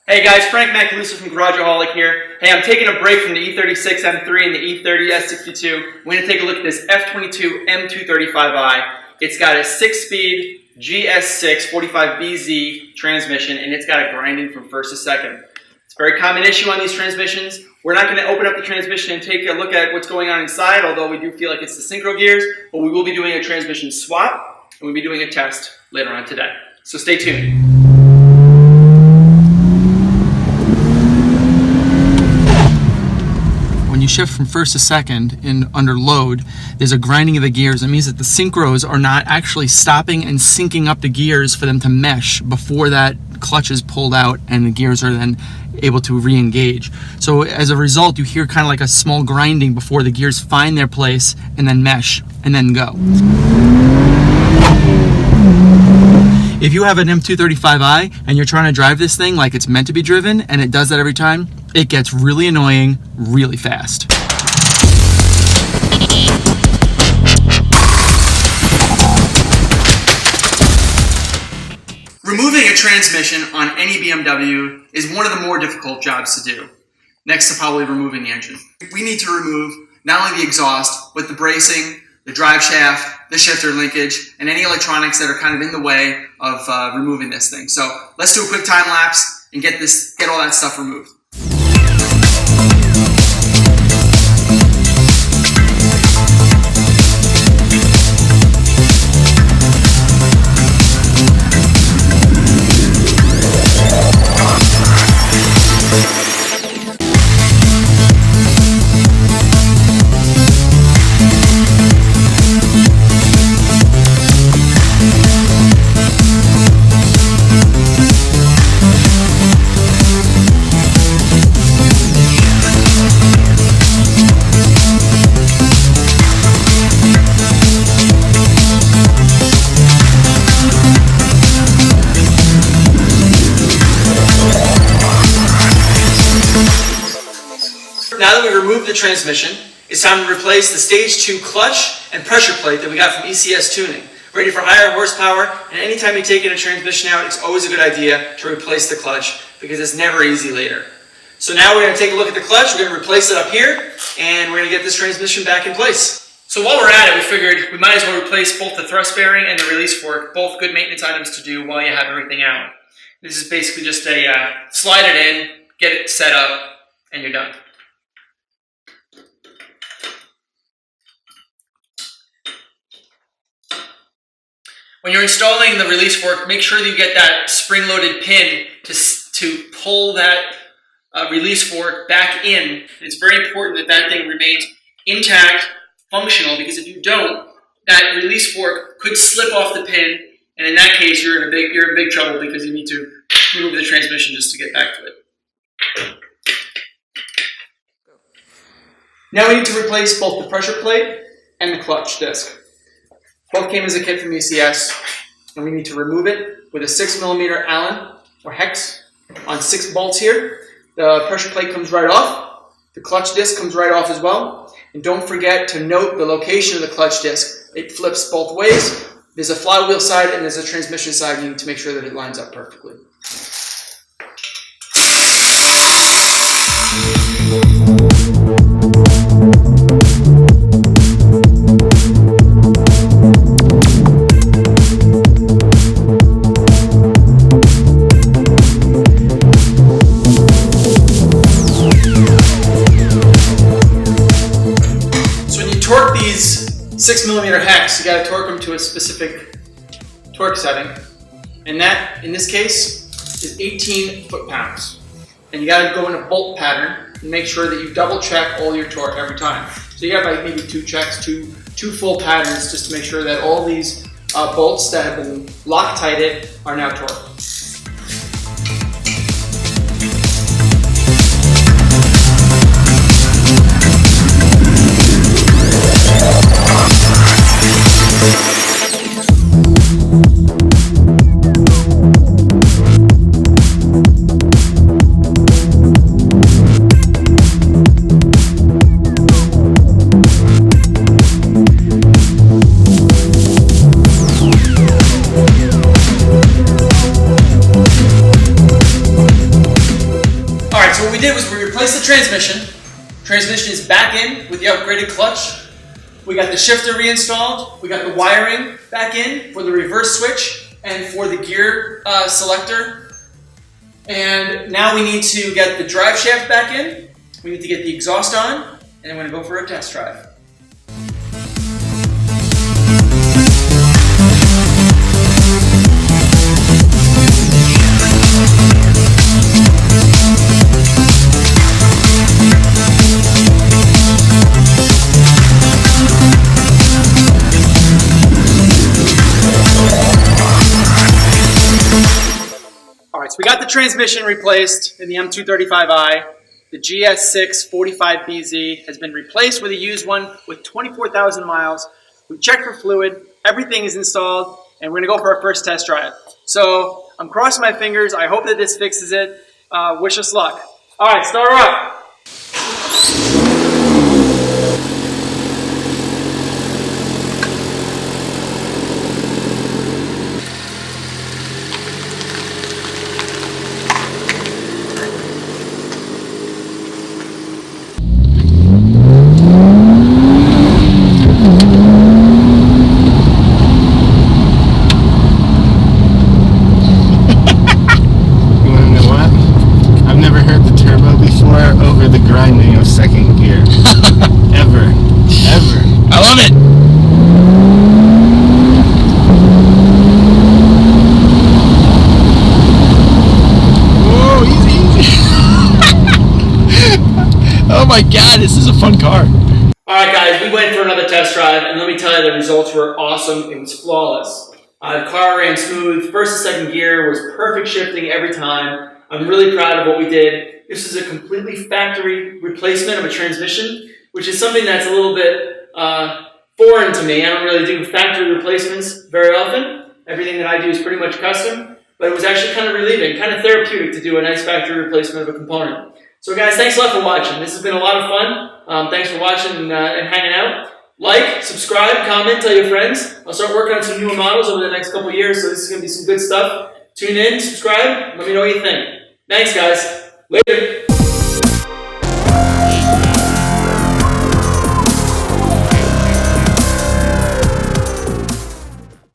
Hey guys, Frank McCaffrey from Garageaholic here. Hey, I'm taking a break from the E36 M3 and the E30 S62. We're going to take a look at this F22 M235i. It's got a 6-speed GS6 45BZ transmission, and it's got a grinding from first to second. It's a very common issue on these transmissions. We're not going to open up the transmission and take a look at what's going on inside, although we do feel like it's the synchro gears, but we will be doing a transmission swap, and we'll be doing a test later on today. So stay tuned. When you shift from first to second under load, there's a grinding of the gears. It means that the synchros are not actually stopping and syncing up the gears for them to mesh before that clutch is pulled out and the gears are then able to re-engage. So as a result, you hear kind of like a small grinding before the gears find their place and then mesh and then go. If you have an M235i and you're trying to drive this thing like it's meant to be driven and it does that every time, it gets really annoying really fast. Removing a transmission on any BMW is one of the more difficult jobs to do, next to probably removing the engine. We need to remove not only the exhaust, but the bracing, the drive shaft, the shifter linkage, and any electronics that are kind of in the way of removing this thing. So let's do a quick time lapse and get all that stuff removed. Now that we've removed the transmission, it's time to replace the Stage 2 clutch and pressure plate that we got from ECS Tuning. Ready for higher horsepower, and anytime you're taking a transmission out, it's always a good idea to replace the clutch because it's never easy later. So now we're going to take a look at the clutch, we're going to replace it up here, and we're going to get this transmission back in place. So while we're at it, we figured we might as well replace both the thrust bearing and the release fork, both good maintenance items to do while you have everything out. This is basically just a slide it in, get it set up, and you're done. When you're installing the release fork, make sure that you get that spring-loaded pin to pull that release fork back in. It's very important that that thing remains intact, functional, because if you don't, that release fork could slip off the pin, and in that case, you're in big trouble because you need to remove the transmission just to get back to it. Now we need to replace both the pressure plate and the clutch disc. Both came as a kit from ECS, and we need to remove it with a 6mm Allen or hex on 6 bolts here. The pressure plate comes right off. The clutch disc comes right off as well. And don't forget to note the location of the clutch disc. It flips both ways. There's a flywheel side and there's a transmission side. You need to make sure that it lines up perfectly. Torque these 6mm hex, you got to torque them to a specific torque setting, and that in this case is 18 foot-pounds. And you got to go in a bolt pattern and make sure that you double check all your torque every time. So you got like maybe 2 checks, two full patterns, just to make sure that all these bolts that have been Loctited are now torqued. we did was we replaced the transmission. Transmission is back in with the upgraded clutch. We got the shifter reinstalled. We got the wiring back in for the reverse switch and for the gear selector. And now we need to get the drive shaft back in. We need to get the exhaust on, and I'm going to go for a test drive. Alright, so we got the transmission replaced in the M235i. The GS6 45BZ has been replaced with a used one with 24,000 miles. We checked for fluid, everything is installed, and we're going to go for our first test drive. So I'm crossing my fingers. I hope that this fixes it. Wish us luck. Alright, start her up. Over the grinding of second gear. Ever. I love it. Whoa, easy. Oh my God, this is a fun car. Alright guys, we went for another test drive, and let me tell you, the results were awesome. It was flawless. The car ran smooth. First and second gear was perfect shifting every time. I'm really proud of what we did. This is a completely factory replacement of a transmission, which is something that's a little bit foreign to me. I don't really do factory replacements very often. Everything that I do is pretty much custom, but it was actually kind of relieving, kind of therapeutic to do a nice factory replacement of a component. So guys, thanks a lot for watching. This has been a lot of fun. Thanks for watching and hanging out. Like, subscribe, comment, tell your friends. I'll start working on some newer models over the next couple of years, so this is going to be some good stuff. Tune in, subscribe, let me know what you think. Thanks guys. Later.